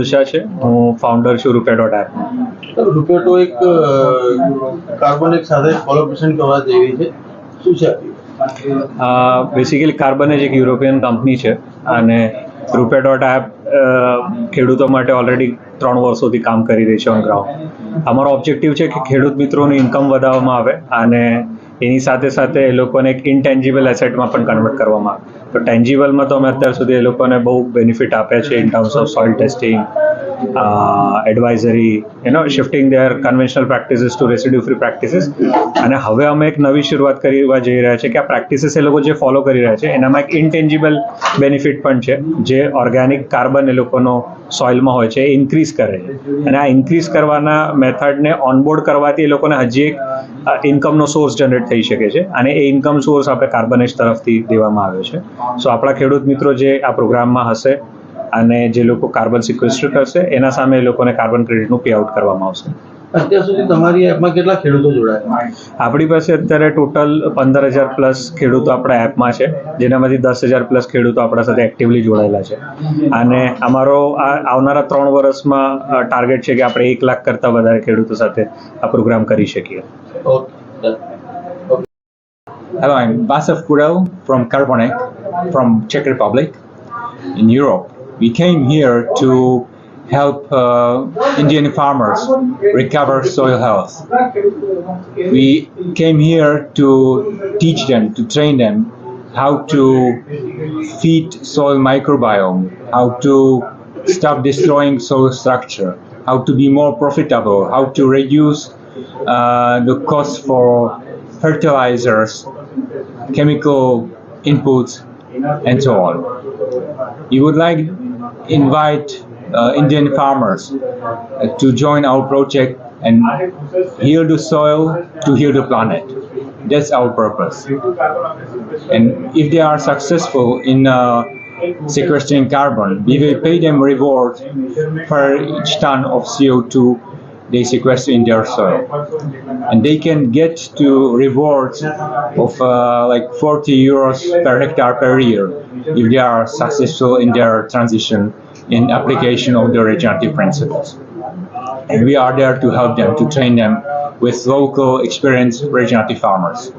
દિશા છે. હું ફાઉન્ડર છું રૂપે.એપ. રૂપેટો એક કાર્બનિક સાથે કોલેબોરેશન કરવા જઈ રહી છે. શું છે બેસિકલી કાર્બન એક યુરોપિયન કંપની છે અને રૂપે.એપ ખેડૂતો માટે ઓલરેડી 3 વર્ષોથી કામ કરી રહી છે ઓન ગ્રાઉન્ડ. અમારો ઓબ્જેક્ટિવ છે કે ખેડૂત મિત્રોની ઇન્કમ વધારવામાં આવે અને એની સાથે સાથે એ લોકોને એક ઇનટેન્જિબલ એસેટમાં પણ કન્વર્ટ કરવામાં આવે. તો ટેન્જિબલમાં તો અમે અત્યાર સુધી એ લોકોને બહુ બેનિફિટ આપ્યા છે in terms of soil testing, advisory, shifting their conventional practices to residue free practices. અને હવે અમે એક નવી શરૂઆત કરવા જઈ રહ્યા છે કે આ પ્રેક્ટિસીસ એ લોકો જે ફોલો કરી રહ્યા છે એનામાં એક ઇનટેન્જિબલ બેનિફિટ પણ છે જે ઓર્ગેનિક કાર્બન એ લોકોનો સોઇલમાં હોય છે એ ઇન્ક્રીઝ કરે છે. અને આ ઇન્ક્રીઝ કરવાના મેથડને ઓનબોર્ડ કરવાથી એ લોકોને હજી એક ઇન્કમનો સોર્સ જનરેટ થઈ શકે છે અને એ ઇન્કમ સોર્સ આપણે કાર્બનેજ તરફથી દેવામાં આવ્યો છે. સો આપણા ખેડૂત મિત્રો જે આ પ્રોગ્રામમાં હશે અને જે લોકો કાર્બન સિક્વેસ્ટર કરશે એના સામે એ લોકોને કાર્બન ક્રેડિટનું પે આઉટ કરવામાં આવશે. અત્યાર સુધી તમારી એપમાં કેટલા ખેડૂતો જોડાયા? આપણી પાસે અત્યારે ટોટલ 15,000 પ્લસ ખેડૂતો આપણા એપમાં છે, જેનામાંથી 10,000 પ્લસ ખેડૂતો આપણા સાથે એક્ટિવલી જોડાયેલા છે. અને અમારો આવનારા 3 વર્ષમાં ટાર્ગેટ છે કે આપણે 1 લાખ કરતાં વધારે ખેડૂતો સાથે આ પ્રોગ્રામ કરી શકીએ. Hello, I'm Vasav Kurel from Carbonek, from Czech Republic in Europe. We came here to help Indian farmers recover soil health. We came here to teach them, to train them how to feed soil microbiome, how to stop destroying soil structure, how to be more profitable, how to reduce the cost for fertilizers, chemical inputs, and so on. We would like invite Indian farmers to join our project and heal the soil to heal the planet. That's our purpose. And if they are successful in sequestering carbon, we will pay them reward for each ton of CO2 they sequester in their soil. And they can get to rewards of like 40 euros per hectare per year if they are successful in their transition in application of the regenerative principles. And we are there to help them, to train them with local experienced regenerative farmers.